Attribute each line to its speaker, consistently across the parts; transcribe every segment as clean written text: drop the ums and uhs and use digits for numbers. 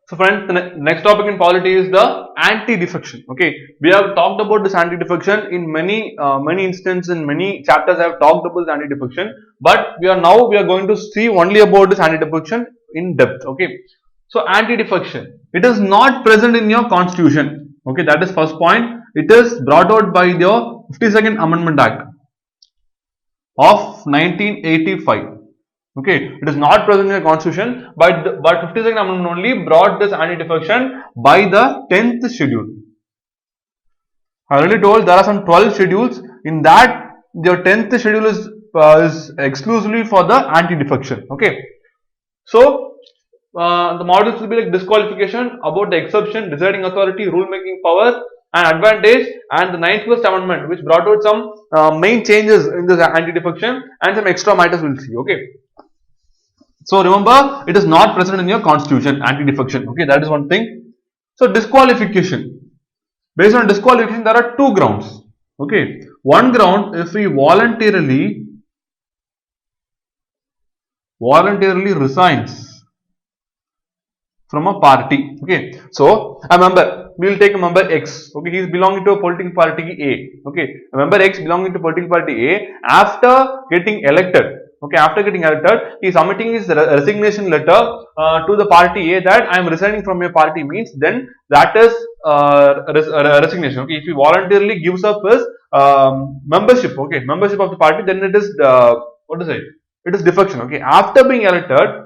Speaker 1: So friends, the next topic in polity is the anti-defection. Okay, we have talked about this anti-defection in many instances, in many chapters. I have talked about this anti-defection, but we are going to see only about this anti-defection in depth. Okay, so anti-defection, it is not present in your constitution. Okay, that is first point. It is brought out by the 52nd Amendment Act of 1985. Okay, it is not present in the constitution, but 52nd Amendment only brought this anti-defection by the 10th schedule. I already told there are some 12 schedules. In that, the 10th schedule is exclusively for the anti-defection. Okay, so the models will be like disqualification, about the exception, deciding authority, rule-making power, and advantage, and the 91st Amendment, which brought out some main changes in this anti-defection and some extra matters we'll see. Okay. So remember, it is not present in your constitution, anti-defection. Okay, that is one thing. So disqualification. Based on disqualification, there are two grounds. Okay, one ground, if we voluntarily resigns from a party. Okay, so a member, we will take a member X. Okay, he is belonging to a political party A. Okay, a member X belonging to political party A, after getting elected. Okay, after getting elected, he is submitting his resignation letter to the party A that I am resigning from your party, means then that is resignation. Okay, if he voluntarily gives up his membership, okay, membership of the party, then it is what to say? It is defection. Okay, after being elected,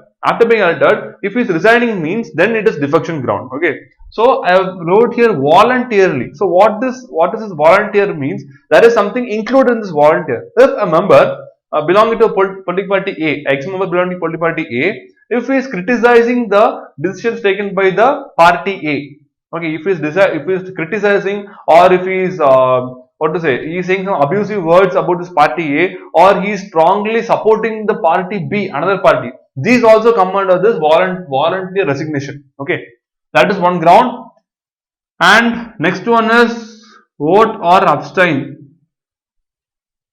Speaker 1: if he is resigning, means then it is defection ground. Okay, so I have wrote here voluntarily. So what is this volunteer means? There is something included in this volunteer. If a member belonging to a political party A, ex-member belonging to political party A, if he is criticizing the decisions taken by the party A, okay, if he is criticizing, or if he is what to say, he is saying some abusive words about this party A, or he is strongly supporting the party B, another party, these also come under this voluntary resignation. Okay, that is one ground. And next one is vote or abstain.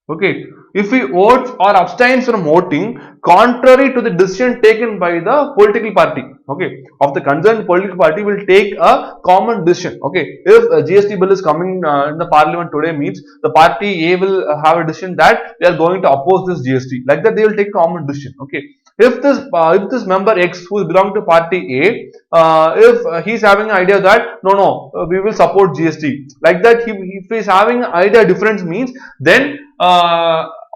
Speaker 1: Okay, if he votes or abstains from voting contrary to the decision taken by the political party, okay, of the concerned political party, will take a common decision. Okay, if a GST bill is coming in the parliament today, means the party A will have a decision that they are going to oppose this GST. Like that, they will take a common decision. Okay, if this member X, who is belonging to party A, if he is having an idea that we will support GST, like that, if he is having an idea difference, means then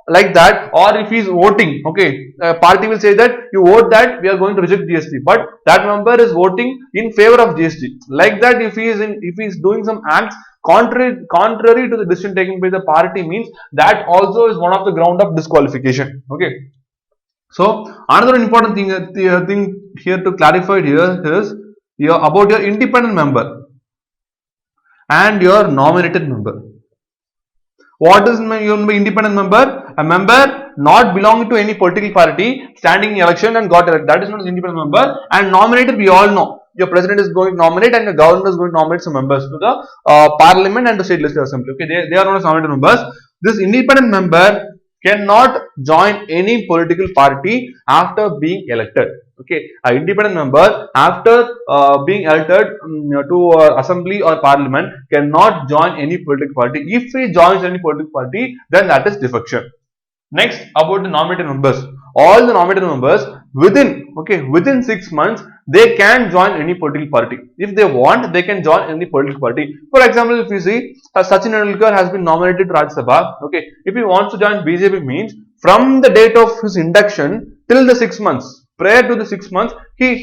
Speaker 1: like that, or if he is voting, okay, party will say that you vote that we are going to reject GST, but that member is voting in favor of GST. Like that, if he is doing some acts contrary to the decision taken by the party, means that also is one of the ground of disqualification. Okay, so another important thing here to clarify here is about your independent member and your nominated member. What is your independent member? A member not belonging to any political party, standing in election and got elected. That is not an independent member. And nominated, we all know, your president is going to nominate and the governor is going to nominate some members to the parliament and the state legislative assembly. Okay, they are known as nominated members. This independent member cannot join any political party after being elected. Okay, an independent member after being elected to assembly or parliament cannot join any political party. If he joins any political party, then that is defection. Next, about the nominated members. All the nominated members within 6 months, they can join any political party. If they want, they can join any political party. For example, if you see Sachin Tendulkar has been nominated to Rajya Sabha. Okay, if he wants to join BJP, means from the date of his induction till the 6 months. Prior to the 6 months, he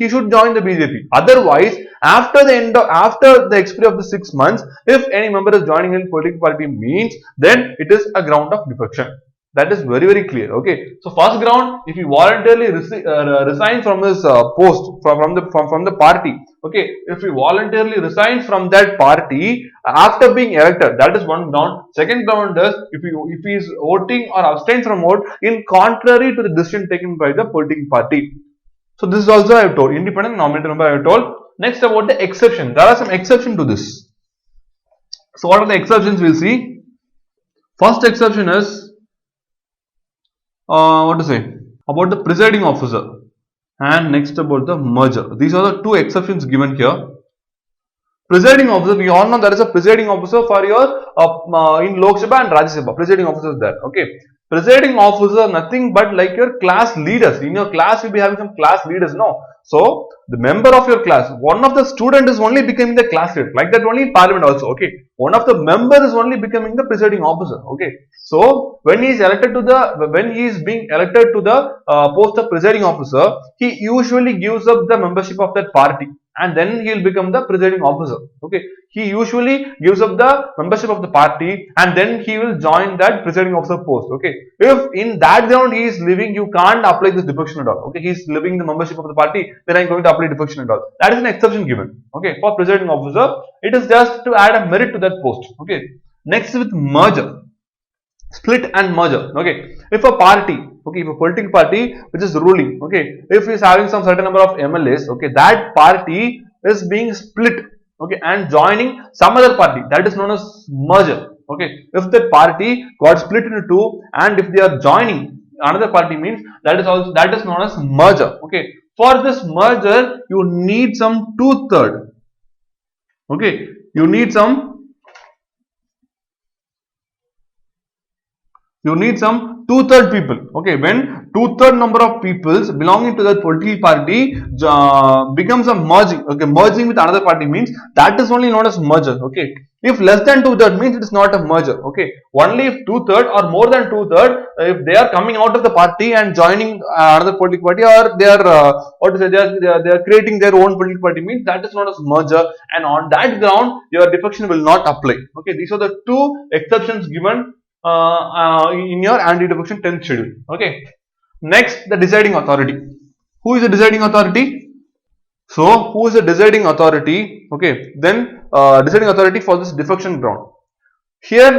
Speaker 1: should join the BJP. Otherwise, after the expiry of the 6 months, if any member is joining any political party, means then it is a ground of defection. That is very clear. Okay, so first ground, if he voluntarily resigns from his post from the party. Okay, if he voluntarily resigns from that party after being elected, that is one ground. Second ground is if he is voting or abstains from vote in contrary to the decision taken by the political party. So this is also I have told, independent nominated member I have told. Next, about the exception. There are some exceptions to this. So what are the exceptions? We'll see. First exception is what to say, about the presiding officer. and next about the merger. These are the two exceptions given here. Presiding officer, we all know there is a presiding officer for your in Lok Sabha and Rajya Sabha. Presiding officer is there. Okay. Presiding officer nothing but like your class leaders. In your class, you'll be having some class leaders. No. So the member of your class, one of the student is only becoming the class leader. Like that only in parliament also. Okay. One of the member is only becoming the presiding officer. Okay. So when he is elected to the being elected to the post of presiding officer, he usually gives up the membership of that party, and then he will become the presiding officer. Okay, he usually gives up the membership of the party and then he will join that presiding officer post. Okay, if in that ground he is living, you can't apply this defection at all. Okay, he is living the membership of the party, then I'm going to apply defection at all. That is an exception given. Okay, for presiding officer, it is just to add a merit to that post. Okay, next with merger. Split and merger. Okay, if a party, okay, if a political party which is ruling, okay, if he is having some certain number of MLAs, okay, that party is being split, okay, and joining some other party, that is known as merger. Okay, if that party got split into two and if they are joining another party, means that is known as merger. Okay, for this merger you need some 2/3. Okay, you need some 2/3 people. Okay, when 2/3 number of peoples belonging to that political party becomes a merging. Okay, merging with another party means that is only known as merger. Okay, if less than 2/3 means it is not a merger. Okay, only if 2/3 or more than 2/3, if they are coming out of the party and joining another political party, or they are they are creating their own political party, means that is known as merger, and on that ground your defection will not apply. Okay, these are the two exceptions given in your anti-defection 10th schedule. Okay. Next, the deciding authority. Who is the deciding authority? So, who is the deciding authority? Okay. Then, deciding authority for this defection ground. Here,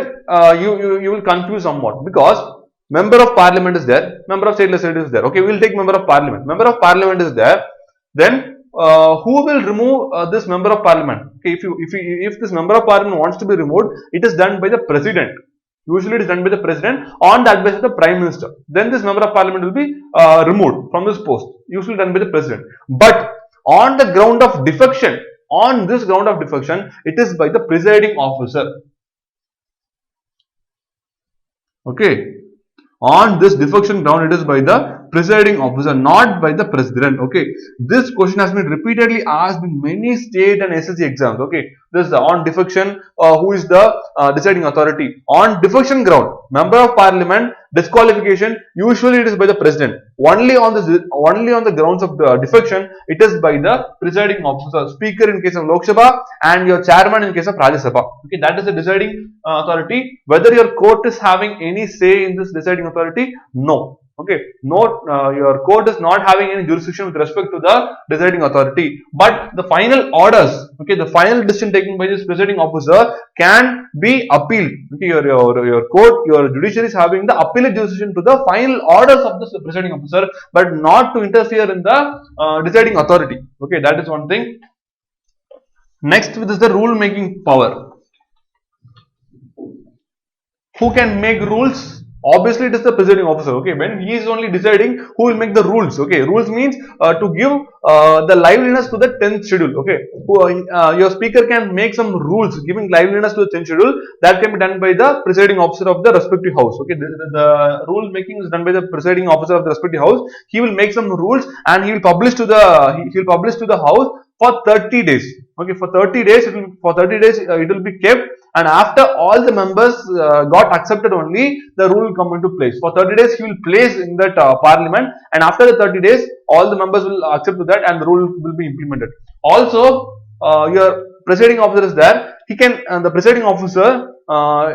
Speaker 1: you will confuse somewhat, because member of parliament is there, member of state legislature is there. Okay, we will take member of parliament. Member of parliament is there. Then, who will remove this member of parliament? Okay, if this member of parliament wants to be removed, it is done by the president. Usually it is done by the president, on that basis the prime minister. Then this member of parliament will be removed from this post, usually done by the president. But on the ground of defection, on this ground of defection, it is by the presiding officer. Okay, on this defection ground, it is by the presiding officer, not by the president. Okay, this question has been repeatedly asked in many state and SSC exams. Okay, this is on defection. Who is the deciding authority? On defection ground, member of parliament disqualification, usually it is by the president. Only on the grounds of defection, it is by the presiding officer, speaker in case of Lok Sabha and your chairman in case of Rajya Sabha. Okay, that is the deciding authority. Whether your court is having any say in this deciding authority? No. Okay, no, your court is not having any jurisdiction with respect to the deciding authority, but the final orders, okay, the final decision taken by this presiding officer can be appealed. Okay, your court, your judiciary is having the appellate jurisdiction to the final orders of the presiding officer, but not to interfere in the deciding authority. Okay, that is one thing. Next, with is the rule making power. Who can make rules? Obviously, it is the presiding officer. Okay, when he is only deciding who will make the rules. Okay, rules means to give the liveliness to the 10th schedule. Okay, your speaker can make some rules giving liveliness to the 10th schedule, that can be done by the presiding officer of the respective house. Okay, the rule making is done by the presiding officer of the respective house. He will make some rules and he will publish to the house for 30 days. Okay, for 30 days it will be kept, and after all the members got accepted, only the rule will come into place. For 30 days he will place in that parliament, and after the 30 days all the members will accept to that and the rule will be implemented. Also, your presiding officer is there. He can the presiding officer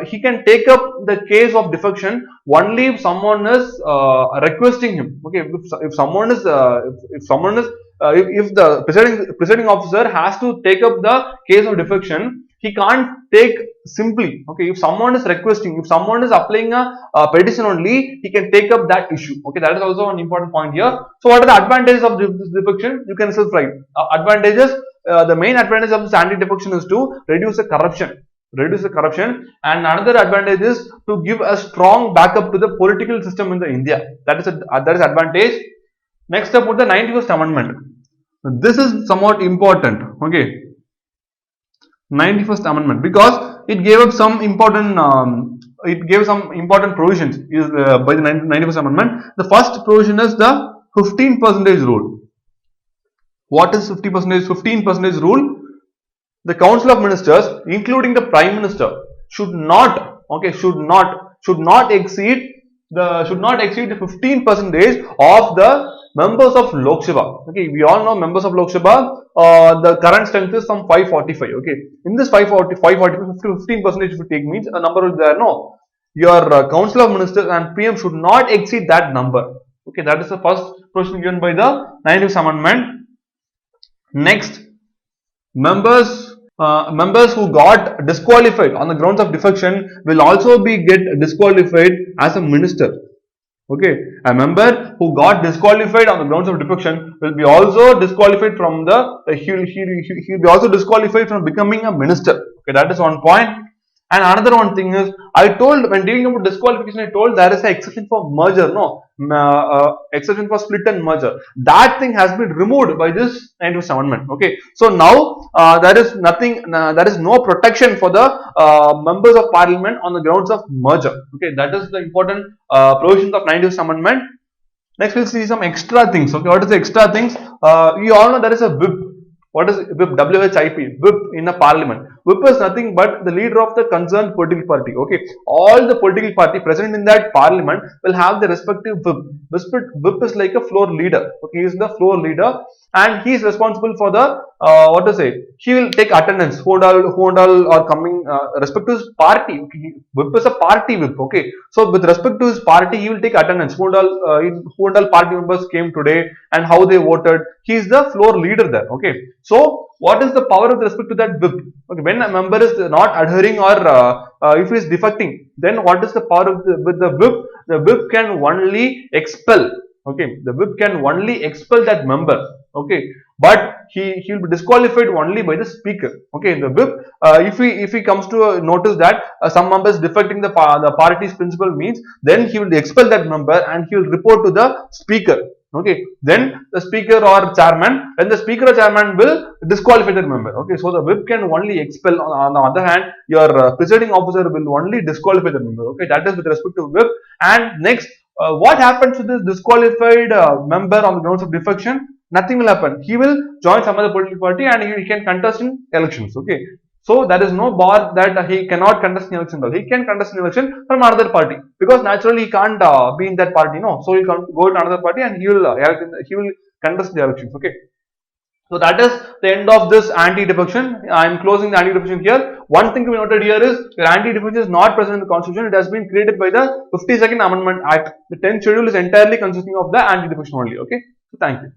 Speaker 1: he can take up the case of defection only if someone is requesting him. Okay, if the presiding officer has to take up the case of defection, he can't take simply. Okay, if someone is requesting, if someone is applying a petition only, he can take up that issue. Okay, that is also an important point here. So, what are the advantages of this defection? You can self write. Advantages. The main advantage of this anti-defection is to reduce the corruption. And another advantage is to give a strong backup to the political system in the India. That is advantage. Next about the 91st Amendment. This is somewhat important. Okay, 91st Amendment, because it gave up some important provisions is by the 91st Amendment. The first provision is the 15% rule. What is 50%? 15% rule. The Council of Ministers, including the Prime Minister, should not exceed the 15% of the members of Lok Sabha. Okay, we all know members of Lok Sabha. The current strength is some 545. Okay, in this 545, 15% if you take means a number will be there. No, your Council of Ministers and PM should not exceed that number. Okay, that is the first provision given by the 90th Amendment. Next, members who got disqualified on the grounds of defection will also get disqualified as a minister. Okay, a member who got disqualified on the grounds of defection will be also disqualified from he'll be also disqualified from becoming a minister. Okay, that is one point. And another one thing is, I told when dealing about disqualification, I told there is an exception for merger, exception for split and merger. That thing has been removed by this 91st Amendment. Okay, so now there is no protection for the members of Parliament on the grounds of merger. Okay, that is the important provisions of 91st Amendment. Next, we'll see some extra things. Okay, what is the extra things? You all know there is a whip. What is whip? WHIP, whip in a parliament. Whip is nothing but the leader of the concerned political party. Okay, all the political party present in that parliament will have the respective whip. Whip is like a floor leader. Okay, he is the floor leader, and he is responsible for the he will take attendance. Who all are coming respect to his party. Okay, whip is a party whip. Okay, so with respect to his party, he will take attendance. Who all party members came today and how they voted. He is the floor leader there. Okay, so what is the power with respect to that whip? Okay, when a member is not adhering or if he is defecting, then what is the power with the whip? The whip can only expel. Okay, the whip can only expel that member. Okay, but he will be disqualified only by the speaker. Okay, the whip, if he comes to notice that some member is defecting the party's principle means, then he will expel that member and he will report to the speaker. Okay, then the speaker or chairman, then the speaker or chairman will disqualify that member. Okay, so the whip can only expel. On the other hand, your presiding officer will only disqualify the member. Okay, that is with respect to whip. And next, what happens to this disqualified member on the grounds of defection? Nothing will happen. He will join some other political party and he can contest in elections. Okay, so there is no bar that he cannot contest in election. He can contest in election from another party, because naturally he can't be in that party. No, so he can go to another party and he will contest the elections. Okay, so that is the end of this anti-defection. I am closing the anti-defection here. One thing to be noted here is that anti-defection is not present in the Constitution. It has been created by the 52nd Amendment Act. The 10th schedule is entirely consisting of the anti-defection only. Okay, so thank you.